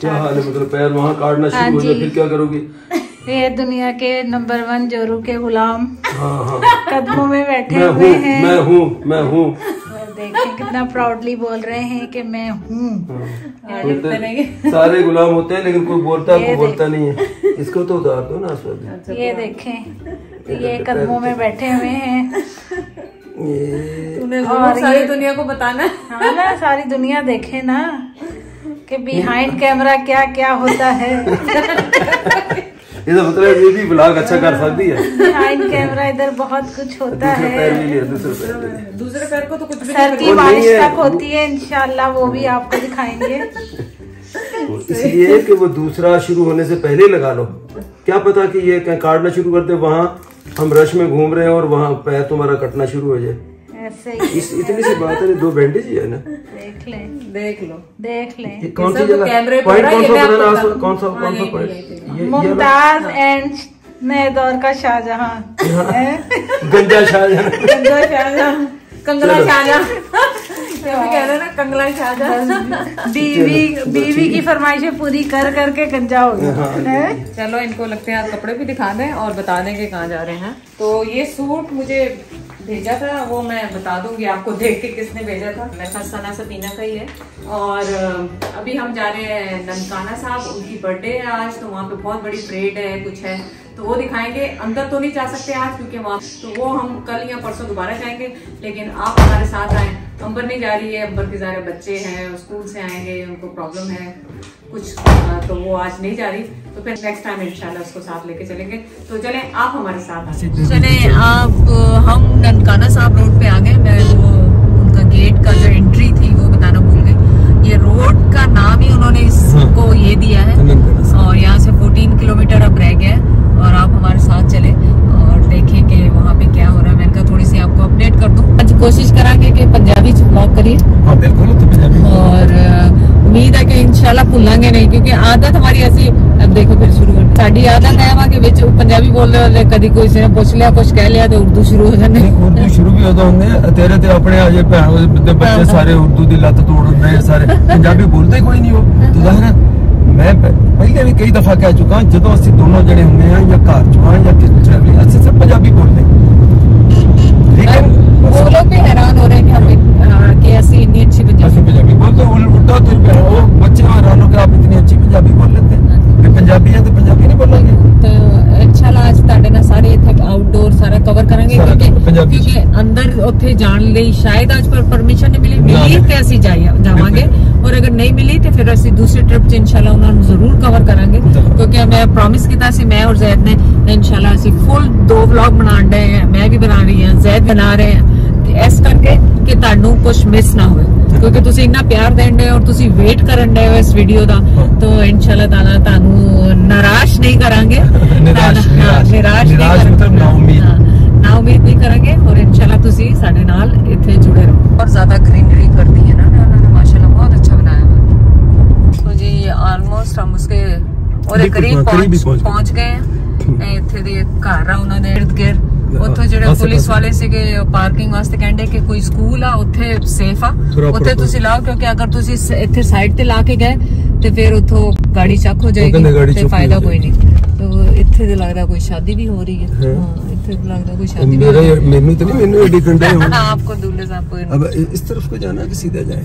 क्या हाल है? मतलब पैर वहाँ काटना शुरू हो जाए फिर क्या करोगी? ये दुनिया के नंबर 1 जोरू के गुलाम हाँ। कदमों में बैठे हुए हैं। मैं हूँ। देखिए कितना प्राउडली बोल रहे हैं कि मैं हूँ। सारे गुलाम होते हैं लेकिन कोई बोलता है, कोई बोलता नहीं है। इसको तो उतार दो ना। ये देखें, ये कदमों में बैठे हुए हैं। और सारी दुनिया को बताना है। हाँ ना, सारी दुनिया देखे ना कि बिहाइंड कैमरा क्या क्या होता है। ये तो मतलब ये भी ब्लॉग अच्छा कर सकती है। बिहाइंड कैमरा इधर बहुत कुछ होता है। दूसरे पैर को तो कुछ भी सर की बारिश तक होती है, इंशाल्लाह वो भी आपको दिखाएंगे। इसलिए कि वो दूसरा शुरू होने से पहले लगा लो। क्या पता कि ये काटना शुरू करते वहाँ हम रश में घूम रहे हैं और वहाँ पैर तुम्हारा कटना शुरू हो जाए। ऐसे ही इतनी सी बात है। 2 बैंडेज ही है ना। देख लें। कौन सी जगह पॉइंट कौन सा पॉइंट? मुमताज एंड नए दौर का शाहजहां। गंजा शाहजहां, कंगला शाहजहां, कह रहे ना कंगला शाहजहां। बीवी की फरमाइशें पूरी कर करके गंजा हो गया। चलो इनको लगते हैं कपड़े भी दिखा दें और बता दें कि कहाँ जा रहे हैं। तो ये सूट मुझे भेजा था, वो मैं बता दूंगी आपको देख के किसने भेजा था। मेरे पास सना सपीना का ही है। और अभी हम जा रहे हैं ननकाना साहब, उनकी बर्थडे है आज, तो वहाँ पे बहुत बड़ी परेड है, कुछ है तो वो दिखाएंगे। अंदर तो नहीं जा सकते आज क्योंकि वहाँ, तो वो हम कल या परसों दोबारा जाएंगे। लेकिन आप हमारे साथ आए। अंबर नहीं जा रही है, अंबर के सारे बच्चे हैं, स्कूल से आएंगे, उनको प्रॉब्लम है कुछ, तो वो आज नहीं जा रही। तो फिर नेक्स्ट टाइम इंशाल्लाह उसको साथ लेके चलेंगे। तो चलें आप हमारे साथ चले। आप हम ननकाना साहब रोड पे आ गए। मैं वो उनका गेट का जो एंट्री थी वो बताना भूल गई। ये रोड का नाम ही उन्होंने इसको ये दिया है। और यहाँ से 14 किलोमीटर अब रह गया है और आप हमारे साथ चले और देखें कि वहाँ पे क्या हो रहा है। मैंने कहा थोड़ी सी आपको अपडेट कर दूं। आज कोशिश करांगे कि पंजाबी च ब्लॉग करिए। हाँ बिल्कुल, तो पंजाबी। और उम्मीद है कि इंशाल्लाह भूलांगे नहीं क्योंकि आदत हमारी ऐसी। अब देखो फिर शुरू कर साड़ी आदत है वहाँ के बिच पंजाबी बोलने वाले कभी कोई से पूछ लिया, कुछ कह लिया तो उर्दू शुरू हो जाने। उर्दू शुरू भी होता होंगे तेरे ते अपने अजे बच्चे सारे उर्दू की लत तोड़ रहे सारे, पंजाबी बोलते कोई नहीं हो। तो जाहिर है मैं पहले भी कई दफा कह चुका हूँ, जो असं दोनों जने होंगे हैं या घर चो या ट्रैवलिंग असं सब पंजाबी बोलते हैं। लेकिन वो लोग भी हैरान हो रहे हैं कि हमें कि ऐसी इतनी अच्छी पंजाबी बोलते उल्टा तो वो बच्चे हैरान हो कि आप इतनी अच्छी पंजाबी बोल लेते हैं। पंजाबी है तो पंजाबी नहीं बोलेंगे। तो इंशाल्लाह आज ਤੁਹਾਡੇ ਨਾਲ ਸਾਰੇ ਇੱਥੇ आउटडोर सारा कवर करेंगे क्योंकि अंदर ਉੱਥੇ ਜਾਣ ਲਈ शायद आज पर परमिशन नहीं मिली ਤੇ ਅਸੀਂ ਜਾਵਾਂਗੇ और अगर नहीं मिली तो फिर ਅਸੀਂ दूसरी ट्रिप च इंशाल्लाह ਉਹਨਾਂ ਨੂੰ ਜ਼ਰੂਰ कवर ਕਰਾਂਗੇ क्योंकि मैं प्रॉमिस ਕੀਤਾ ਸੀ मैं और जैद ने इंशाल्लाह ਅਸੀਂ फुल 2 व्लॉग बनाਣ रहे हैं। मैं भी बना रही हूं, जैद बना रहे हैं इस करके कि ਤੁਹਾਨੂੰ कुछ मिस ना होए क्योंकि ਤੁਸੀਂ ਇੰਨਾ ਪਿਆਰ ਦੇਣ ਔਰ ਤੁਸੀਂ ਵੇਟ ਕਰਨ ਦੇ ਹੋ ਇਸ ਵੀਡੀਓ ਦਾ। तो इंशाल्लाह ताला ਤੁਹਾਨੂੰ निराश नहीं करांगे। निराश मतलब ना उम्मीद नहीं करेंगे और इंशाल्लाह ਤੁਸੀਂ ਸਾਡੇ ਨਾਲ ਇੱਥੇ जुड़े रहो। और ज्यादा ग्रीनरी करती है ना माशाल्लाह, बहुत अच्छा बनाया हुआ। तो जी ऑलमोस्ट हम उसके और करीब पहुंच गए हैं। ਇੱਥੇ ਦੇ ਘਰ ਆ ਉਹਨਾਂ ਦੇ इर्द गिर्द। ਉੱਥੇ ਜਿਹੜੇ ਪੁਲਿਸ ਵਾਲੇ ਸੀਗੇ ਪਾਰਕਿੰਗ ਵਾਸਤੇ ਕਹਿੰਦੇ ਕਿ ਕੋਈ ਸਕੂਲ ਆ ਉੱਥੇ ਸੇਫ ਆ, ਉੱਥੇ ਤੁਸੀਂ ਲਾਓ ਕਿਉਂਕਿ ਅਗਰ ਤੁਸੀਂ ਇੱਥੇ ਸਾਈਡ ਤੇ ਲਾ ਕੇ ਗਏ ਤੇ ਫਿਰ ਉੱਥੋਂ ਗਾੜੀ ਚੱਕ ਹੋ ਜਾਏਗੀ ਤੇ ਫਾਇਦਾ ਕੋਈ ਨਹੀਂ। तो ਇੱਥੇ ਤੇ ਲੱਗਦਾ ਕੋਈ शादी भी हो रही है। हाँ, ਇੱਥੇ ਤੇ ਲੱਗਦਾ ਕੋਈ शादी भी हो रही है। ਮੈਨੂੰ तो नहीं, मैंने एडी ठंडा है। आपको दूल्हे साहब को अब इस तरफ को जाना कि सीधा जाए?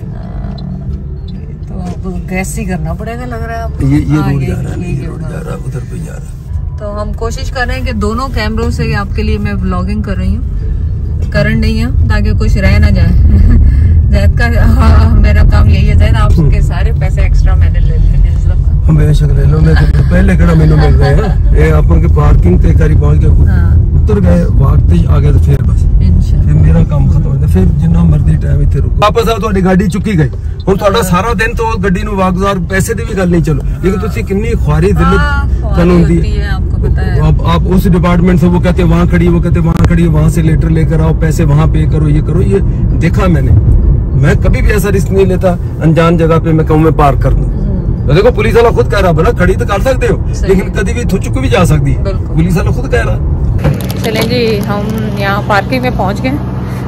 तो अब गैस ही करना पड़ेगा लग रहा है। ये रोड जा रहा है, उधर पे जा रहा है। तो हम कोशिश कर रहे हैं कि दोनों कैमरों से आपके लिए मैं व्लॉगिंग कर रही हूँ, करन नहीं है ताकि कुछ रह ना जाए। जैद का मेरा काम यही है। जैद आपके सारे पैसे एक्स्ट्रा मैंने ले लिए इस दफा। बेशक ले लो, मैं तो पहले कड़ा मेनू मिल रहे हैं। ये आपन के पार्किंग ते करी पहुंच गए, उतर गए वक्त आ गए तो फिर बस इंशाल्लाह मेरा काम खत्म हो जाए। फिर जिन्ना मर्जी टाइम इत्थे रुको। वापस आओ, ਤੁਹਾਡੀ गाड़ी चुकी गई। ਹੁਣ ਤੁਹਾਡਾ ਸਾਰਾ ਦਿਨ तो ਗੱਡੀ ਨੂੰ ਵਾਗਜ਼ਾਰ पैसे ਦੀ ਵੀ ਗੱਲ नहीं चलो, लेकिन ਤੁਸੀਂ कितनी ख्वारी दिल कानून दी है आपको पता है। अब आप उस डिपार्टमेंट से वो कहते हैं वहाँ खड़ी, वो कहते हैं वहाँ खड़ी, वहाँ से लेटर लेकर आओ, पैसे वहाँ पे करो, ये करो। ये देखा मैंने, मैं कभी भी ऐसा रिस्क नहीं लेता अनजान जगह पे मैं कहूँ मैं पार्क कर दूं। तो देखो पुलिस वाला खुद कह रहा बोला खड़ी तो कर सकते हो लेकिन कभी भी थुचुक भी जा सकती है, पुलिस वाला खुद कह रहा। चलें जी हम यहाँ पार्किंग में पहुँच गए।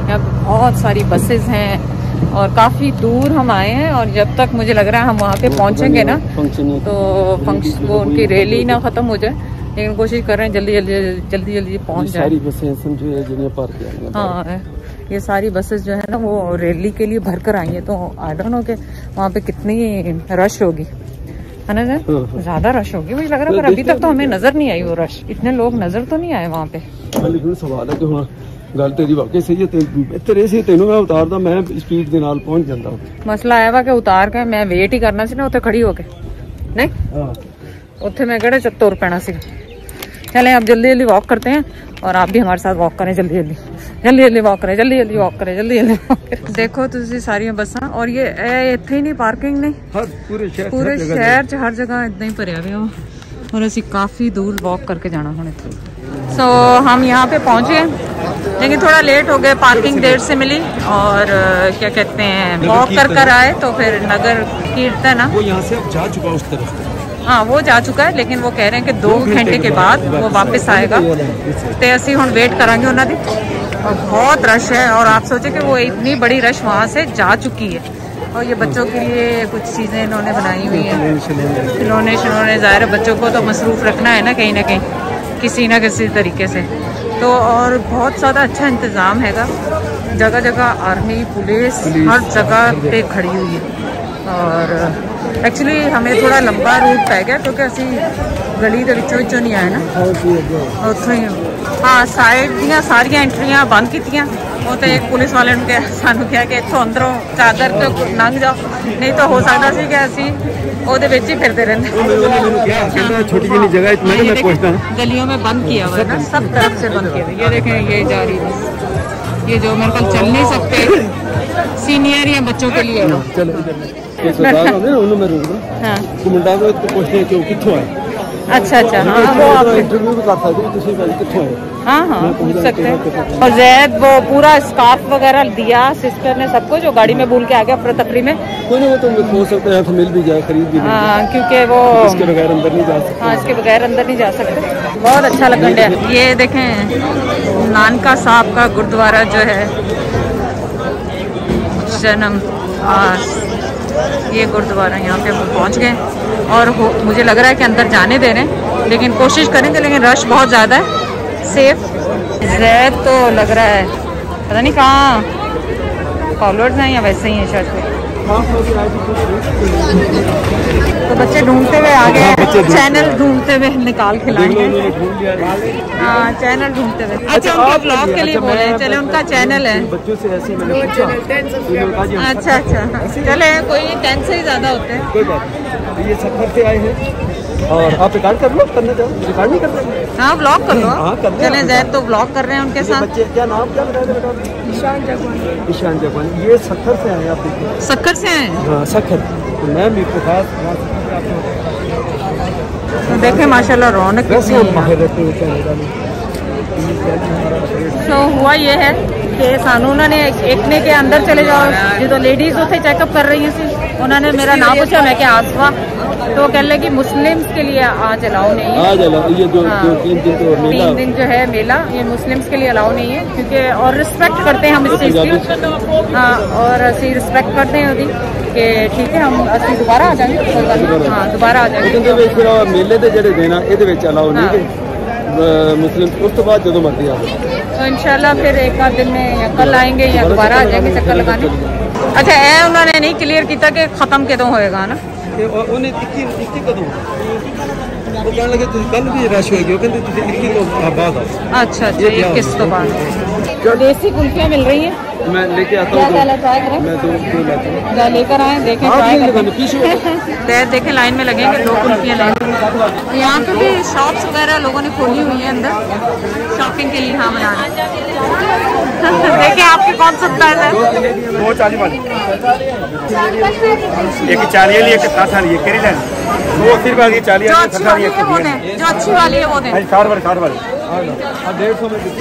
यहाँ बहुत सारी बसेस हैं, और काफ़ी दूर हम आए हैं और जब तक मुझे लग रहा है हम वहाँ पे पहुँचेंगे ना तो फंक्शन वो उनकी रैली ना ख़त्म हो जाए, लेकिन कोशिश कर रहे हैं जल्दी पहुँच जाए। सारी बसें समझो जिन्हें पार किया। हाँ, ये सारी बसेस जो है ना वो रैली के लिए भर कर आई है, तो आई डोंट नो कि वहाँ पे कितनी रश होगी, है ना सर? ज्यादा रश होगी मुझे लग रहा है, पर अभी तक तो हमें नजर नहीं आई वो रश, इतने लोग नजर तो नहीं आए वहाँ पे। सवाल है कि हुण गल तेरी वाकई सही है, तेरे से तेनों मैं उतारदा मैं स्पीड दे नाल पहुंच जांदा। मसला आया वा कि उतार के मैं वेट ही करना सी ना उत्थे खड़ी होके, नहीं उत्थे मैं किहड़े तुर पैना सी। चलें अब जल्दी वॉक करते हैं और आप भी हमारे साथ वॉक करें, जल्दी वॉक करें, जल्दी वॉक करें। देखो तुसी सारियां बसां और ये इत्थे ही नहीं पार्किंग नहीं, पूरे शहर च हर जगह इतना ही भरिया हुआ और असी काफी दूर वॉक करके जाना हुण इत्थे। सो हम यहाँ पे पहुंचे लेकिन थोड़ा लेट हो गए, पार्किंग देर से मिली और क्या कहते हैं वॉक कर आए, तो फिर नगर कीर्तन वो यहाँ से अब जा चुका उस तरफ। हाँ वो जा चुका है, लेकिन वो कह रहे हैं कि 2 घंटे के बाद वो वापस आएगा, तो असी हुण वेट करांगे उन्होंने। और बहुत रश है और आप सोचे कि वो इतनी बड़ी रश वहाँ से जा चुकी है। और ये बच्चों के लिए कुछ चीज़ें इन्होंने बनाई हुई हैं, खिलौने ज़ाहिर है बच्चों को तो मसरूफ़ रखना है ना कहीं ना कहीं किसी न किसी तरीके से, तो और बहुत ज़्यादा अच्छा इंतज़ाम हैगा, जगह जगह आर्मी पुलिस हर जगह पे खड़ी हुई है। और एक्चुअली हमें थोड़ा लंबा रूट पै गया क्योंकि असी गली के विचों नहीं आए ना, उत्थों ही हाँ साइड दियां सारियां एंट्रियां बंद कीतियां। वो तो एक पुलिस वाले ने सानू कहा कि इत्थों अंदरों चादर तो लंघ जाओ, नहीं तो हो सकता सी कि असी ओदे विच ही फिरते रहंदे। छोटी जी जगह गलियों में बंद किया हुआ है ना, सब तरफ से बंद किया हुआ। ये देखें ये जा रही है, ये जो मेरे को चल नहीं सकते सीनियर या बच्चों के लिए अच्छा हाँ वो आप इंटरव्यू भी कर सकते हैं। हाँ पूछ सकते हैं। और जैद वो पूरा स्कार्फ वगैरह दिया सिस्टर ने सबको, जो गाड़ी में भूल के आ गया अफरा तफरी में। कोई नहीं, वो तो हो सकता है मिल भी जाए, खरीद भी। हाँ क्योंकि वो इसके बगैर अंदर नहीं जा सकते। हाँ इसके बगैर अंदर नहीं जा सकते। बहुत अच्छा लगा है। ये देखें नानका साहब का गुरुद्वारा जो है जन्म, ये गुरुद्वारा यहाँ पे हम पहुँच गए और मुझे लग रहा है कि अंदर जाने दे रहे हैं, लेकिन कोशिश करेंगे, लेकिन रश बहुत ज़्यादा है। सेफ जैद तो लग रहा है पता नहीं कहाँ फॉलोअर्स हैं या वैसे ही है शायद। तो बच्चे ढूंढते हुए आ गए, चैनल ढूंढते हुए निकाल खिलाएंगे। हाँ चैनल ढूंढते हुए। अच्छा उनके ब्लॉग के लिए बोले, चले उनका चैनल है। अच्छा चले कोई 10 से ही ज़्यादा होते हैं। कोई बात नहीं, ये सफर से आए हैं और आप रिकॉर्ड कर लो, करना चाहो रिकॉर्ड नहीं करते? हाँ ब्लॉग कर लो। चले जैद तो ब्लॉग कर रहे हैं उनके साथ। बच्चे क्या नाम क्या बताया बेटा? ईशान जगवानी। ये सखर से आए आप? सखर से आए? हाँ सखर। तो मैं भी खास देखें माशाल्लाह रौनक कितनी है। तो हुआ ये है कि सानू उन्होंने एकने के अंदर चले जाओ जो लेडीज उसे चेकअप कर रही हैं, उन्होंने मेरा नाम पूछा, मैं क्या आसवा, तो कह लगे कि मुस्लिम्स के लिए आज अलाउ नहीं है। आज अलाउ ये जो 3 दिन जो है मेला, ये मुस्लिम्स के लिए अलाउ नहीं है क्योंकि और रिस्पेक्ट करते हैं हम इस चीज़ की। हाँ और असी रिस्पेक्ट करते हैं ਉਹਦੀ कि ठीक है हम असी दोबारा आ जाएंगे। हाँ दोबारा आ जाएंगे। मेले के ਜਿਹੜੇ ਦਿਨ ਆ ਇਹਦੇ ਵਿੱਚ ਅਲਾउ नहीं है मुस्लिम, उस तो बाद जो मर्जी आ तो इंशाल्लाह फिर एक आध दिन में या कल आएंगे या दोबारा आ जाएंगे चक्कर लगाने। अच्छा ये उन्होंने नहीं क्लियर किया कि खत्म कदों होएगा ना? उन्हें 21 कदों वो कहने लगे कल भी रश होएगी, वो कहते 21 को बाद। अच्छा 21 तो बाद। देसी कुल्फियाँ मिल रही हैं, मैं लेके आता हूँ। क्या ट्राई करें? मैं 2 लेता हूँ। लेकर आए देखें, ट्राई देखें। लाइन में लगेंगे 2 कुल्फियाँ लेंगे। यहाँ पे भी शॉप्स वगैरह लोगों ने खोली हुई है अंदर शॉपिंग के लिए। हाँ बनाना देखिए आपकी कौन सा प्राइस है? 240 वाली, एक 40 वाली, एक 60 वाली, एक केरी लेनी 280 रुपए की 40 जो अच्छी वाली है वो दें, जो अच्छी वाली है वो दें। 60 वाली 150 में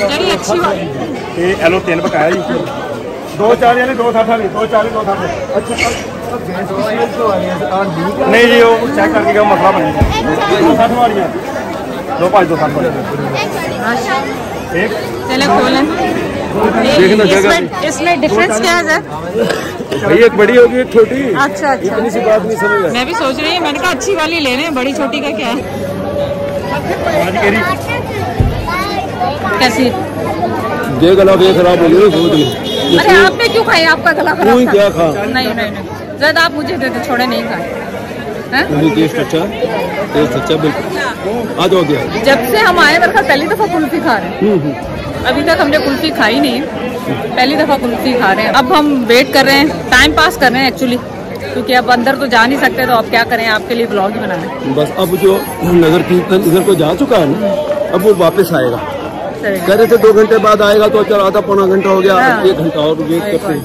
ਜਿਹੜੀ अच्छी वाली ये एलो 3 बकाया जी। 240 वाली 260 वाली 240 260। अच्छा नहीं जी वो चेक करके क्या मसला बनेगा। 260 वाली है 2 5 260 वाली एक। चले खोलें। देखना इसमें डिफरेंस क्या है सर? भाई एक बड़ी होगी एक छोटी। अच्छा अच्छा, इतनी सी बात नहीं समझ। मैं भी सोच रही हूँ, मैंने कहा अच्छी वाली ले लें, बड़ी छोटी का क्या है। कैसी ये गला भी खराब हो गई। अरे आपने क्यों खाई? आपका गला खराब था? क्या खा? नहीं जरा आप मुझे दे दो, छोड़े नहीं खाए। टेस्ट अच्छा बिल्कुल। आज हो गया। जब से हम आए मेरे पहली दफा कुल्फी खा रहे हैं। अभी तक हमने कुल्फी खाई नहीं, पहली दफा कुल्फी खा रहे हैं। अब हम वेट कर रहे हैं, टाइम पास कर रहे हैं एक्चुअली, क्योंकि अब अंदर तो जा नहीं सकते, तो अब क्या करें, आपके लिए ब्लॉग ही बना रहे हैं। बस अब जो नगर कीर्तन इधर को जा चुका है ना, अब वो वापस आएगा। कह रहे थे 2 घंटे बाद आएगा, तो चल आधा पौना घंटा हो गया। 1 घंटा और वेट करते हैं,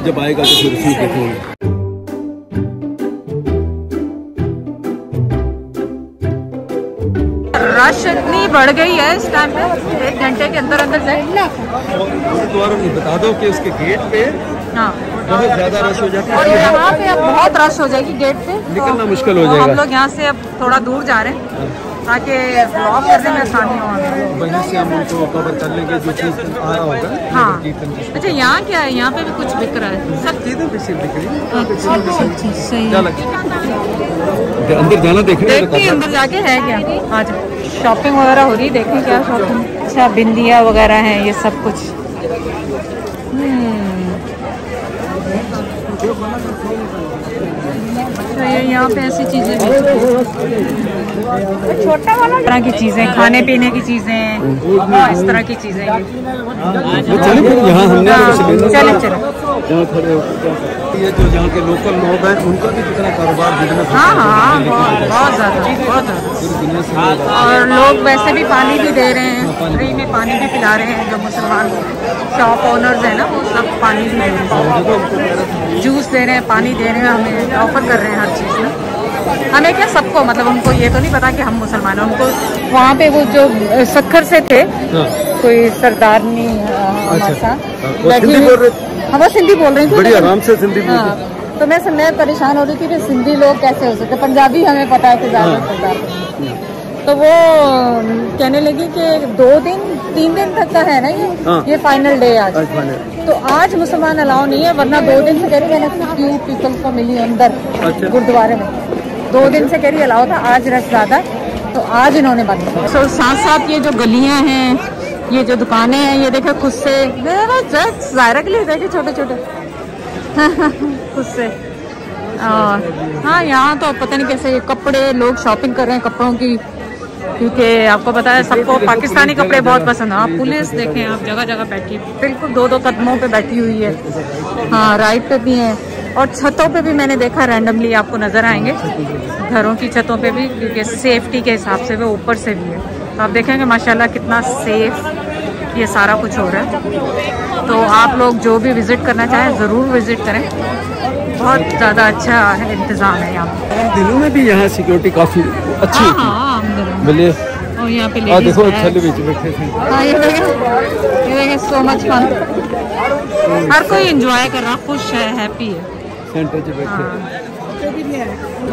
जब आएगा तो फिर उसी देखेंगे। रश इतनी बढ़ गई है इस टाइम पे, 1 घंटे के अंदर अंदर से। गुरुद्वारा में बता दो कि उसके गेट पे बहुत ज्यादा रश हो जाता है, और यहाँ पे अब बहुत रश हो जाएगी गेट पे, निकलना मुश्किल हो जाएगा। हम लोग यहाँ से अब थोड़ा दूर जा रहे हैं ताकि ब्लॉग करने में आसानी हो। वहीं से हम उनको कवर कर लेंगे जो चीज आया होगा। हाँ अच्छा, यहाँ क्या है? यहाँ पे भी कुछ बिक रहा है, सब चीजें भी बिक रही है। अच्छा सही है। अंदर जाना देखते हैं, अंदर जाके है क्या? आज शॉपिंग वगैरह हो रही, देखें क्या शॉपिंग। अच्छा बिंदिया वगैरह हैं, ये सब कुछ। तो ये यहाँ पे ऐसी चीजें छोटा वाला तरह की चीजें, खाने पीने की चीजें, इस तरह की चीजें। यहाँ हमने चले ये जो यहाँ के लोकल लोग हैं उनका भी कितना कारोबार बिजनेस। हाँ बहुत ज़्यादा। और लोग वैसे भी पानी भी दे रहे हैं, फ्री में पानी भी पिला रहे हैं। जो मुसलमान शॉप ओनर्स हैं ना, वो सब पानी भी दे रहे हैं, जूस दे रहे हैं, पानी दे रहे हैं, हमें ऑफर कर रहे हैं हर चीज़ में। हमें क्या, सबको, मतलब उनको ये तो नहीं पता कि हम मुसलमान हैं। उनको वहाँ पे वो जो सखर से थे, कोई सरदारनी हमारे साथ, हम वो सिंधी बोल रही थी, बड़ी आराम से सिंधी बोल रही थी। तो मैं परेशान हो रही थी कि सिंधी लोग कैसे हो सकते, पंजाबी हमें पता है कि ज़्यादा। तो वो कहने लगी कि 2-3 दिन तक का है ना ये फाइनल डे आज। तो आज मुसलमान अलाउ नहीं है, वरना 2 दिन से कह रही, मैंने फ्यू पीपल को मिली अंदर गुरुद्वारे में, 2 दिन से कह रही अलाउ था, आज रश ज्यादा, तो आज इन्होंने बंद किया। तो साथ साथ ये जो गलियां हैं, ये जो दुकानें हैं, ये देखे खुद से जायरा के लिए देखे छोटे छोटे खुद से। और हाँ, यहाँ तो पता नहीं कैसे ये कपड़े लोग शॉपिंग कर रहे हैं कपड़ों की, क्योंकि आपको पता है सबको पाकिस्तानी कपड़े बहुत पसंद है। आप पुलिस देखें, आप जगह जगह बैठी, बिल्कुल 2-2 कदमों पे बैठी हुई है। हाँ, राइट पे भी है, और छतों पे भी मैंने देखा, रैंडमली आपको नजर आएंगे घरों की छतों पे भी, क्योंकि सेफ्टी के हिसाब से वो ऊपर से भी है। तो आप देखेंगे माशाल्लाह कितना सेफ ये सारा कुछ हो रहा है। तो आप लोग जो भी विजिट करना चाहें ज़रूर विजिट करें, बहुत ज़्यादा अच्छा है, इंतज़ाम है यहाँ पे। दिनों में भी यहाँ सिक्योरिटी काफ़ी अच्छी है। बोलिए, और यहाँ पे देखो थल्ले बीच बैठे थे। हाँ, ये देखें सो मच फन, हर कोई एंजॉय कर रहा, खुश है, हैप्पी है। सेंटर पे बैठे।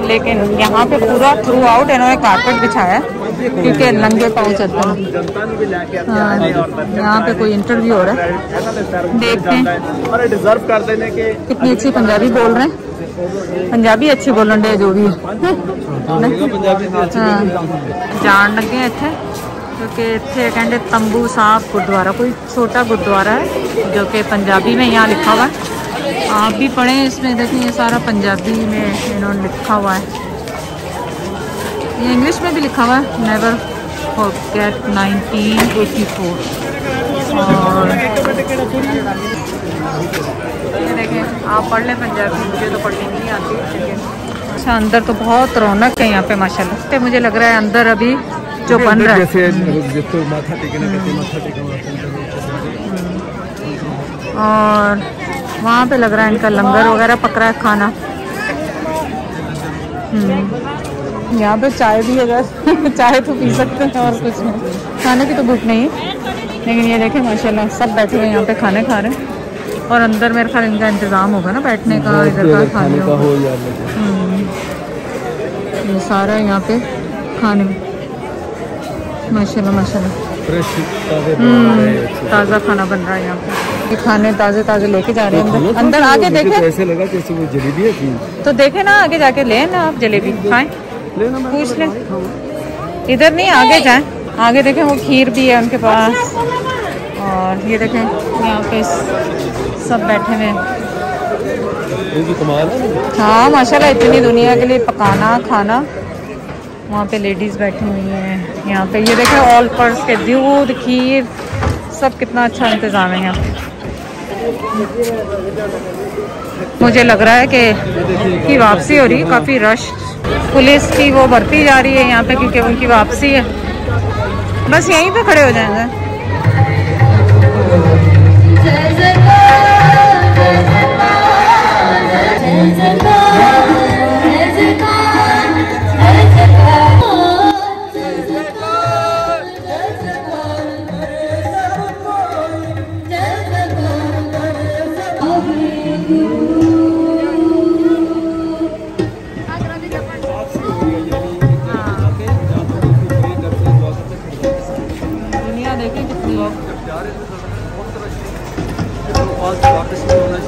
लेकिन यहाँ पे पूरा थ्रू आउट इन्होंने कारपेट बिछाया है, क्योंकि नंगे पाँव चलते हैं। यहाँ पे कोई इंटरव्यू हो रहा है, देखते हैं। डिजर्व कर देने के कितनी अच्छी पंजाबी बोल रहे हैं, पंजाबी अच्छी बोलन डे जो भी है। जान लगे इतने, क्योंकि इतने कहते तंबू साहब गुरुद्वारा, कोई छोटा गुरुद्वारा है जो कि पंजाबी में यहाँ लिखा हुआ है। आप भी पढ़ें इसमें, देखिए ये सारा पंजाबी में इन्होंने लिखा हुआ है, ये इंग्लिश में भी लिखा हुआ है, नेवर फॉरगेट 1984। और ये देखें, आप पढ़ लें पंजाबी, मुझे तो पढ़नी नहीं आती, लेकिन अच्छा अंदर तो बहुत रौनक है यहाँ पे माशाल्लाह। तो मुझे लग रहा है अंदर अभी जो बन रहा है, और वहाँ पे लग रहा है इनका लंगर वगैरह पक रहा है, खाना। यहाँ पे चाय भी है, चाय तो पी सकते हैं, और कुछ नहीं, खाने की तो भूख नहीं है। लेकिन ये देखें माशाल्लाह सब बैठे हुए यहाँ पे खाने खा रहे हैं, और अंदर मेरे ख्याल इनका इंतज़ाम होगा ना बैठने का, इधर का खाने का। ये सारा यहाँ पे खाने में माशाल्लाह माशाल्लाह। फ्रेश ताज़ा खाना बन रहा है यहाँ पे। ये खाने ताज़े ताज़े लेके जा रहे हैं अंदर। अंदर आके देखे, ऐसे लगा जैसे वो जलेबी है कि तो देखे ना, आगे जाके ले ना आप जलेबी खाएं, पूछ लें। इधर नहीं, आगे जाएं, आगे देखें वो खीर भी है उनके पास। और ये देखें यहाँ पे सब बैठे हुए हैं। कमाल है। हाँ माशाल्लाह, इतनी दुनिया के लिए पकाना खाना। वहाँ पे लेडीज़ बैठी हुई हैं। यहाँ पे ये देखें ऑल पर्स के दूध खीर सब, कितना अच्छा इंतज़ाम है यहाँ पे। मुझे लग रहा है कि वापसी हो रही है, काफ़ी रश पुलिस की वो बढ़ती जा रही है यहाँ पे, क्योंकि उनकी वापसी है। बस यहीं पे खड़े हो जाएंगे।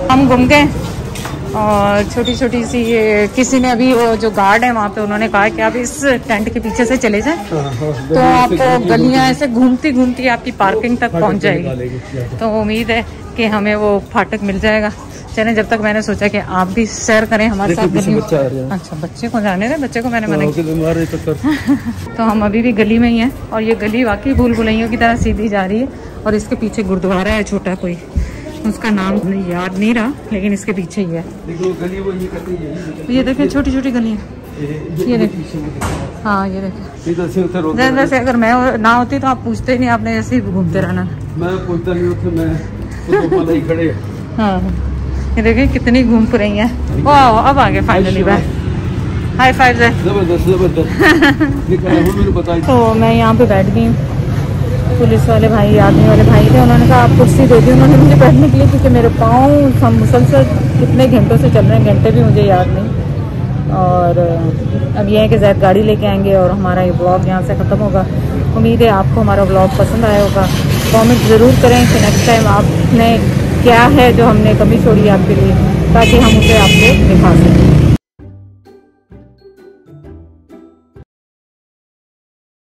हम घूम गए और छोटी छोटी सी किसी ने अभी वो जो गार्ड है वहाँ पे, उन्होंने कहा कि आप इस टेंट के पीछे से चले जाएं तो आपको गलियाँ ऐसे घूमती घूमती आपकी पार्किंग तक पहुँच जाएगी। तो उम्मीद है कि हमें वो फाटक मिल जाएगा। चलें, जब तक मैंने सोचा कि आप भी सैर करें हमारे साथ गली। अच्छा, बच्चे को जाने दें, बच्चे को मैंने मना किया। तो हम अभी भी गली में ही हैं और ये गली वाकई भूल भुलैयों की तरह सीधी जा रही है। और इसके पीछे गुरुद्वारा है छोटा कोई, उसका नाम याद नहीं रहा, लेकिन इसके पीछे ही है। ये देखें छोटी छोटी गलियाँ, ये देखें। हाँ ये देखें। वैसे अगर मैं ना होती तो आप पूछते ही नहीं, आपने ऐसे ही घूमते रहना। मैं पूछता नहीं खड़े। हाँ ये देखें कितनी घूम रही हैं। वाह, अब आ गए फाइनली। हाई फाइव है। तो मैं यहाँ पे बैठ गई हूँ। पुलिस वाले भाई, आर्मी वाले भाई थे, उन्होंने कहा आप कुर्सी दे दी उन्होंने मुझे बैठने के लिए, क्योंकि मेरे पाँव मुसलसल कितने घंटों से चल रहे हैं, घंटे भी मुझे याद नहीं। और अब ये है कि ज़ैद गाड़ी लेके आएंगे और हमारा ये ब्लॉग यहाँ से ख़त्म होगा। उम्मीद है आपको हमारा ब्लॉग पसंद आया होगा। कमेंट ज़रूर करें कि नेक्स्ट टाइम आपने क्या है जो हमने कमी छोड़ी आपके लिए, ताकि हम उसे आपको दिखा सकें।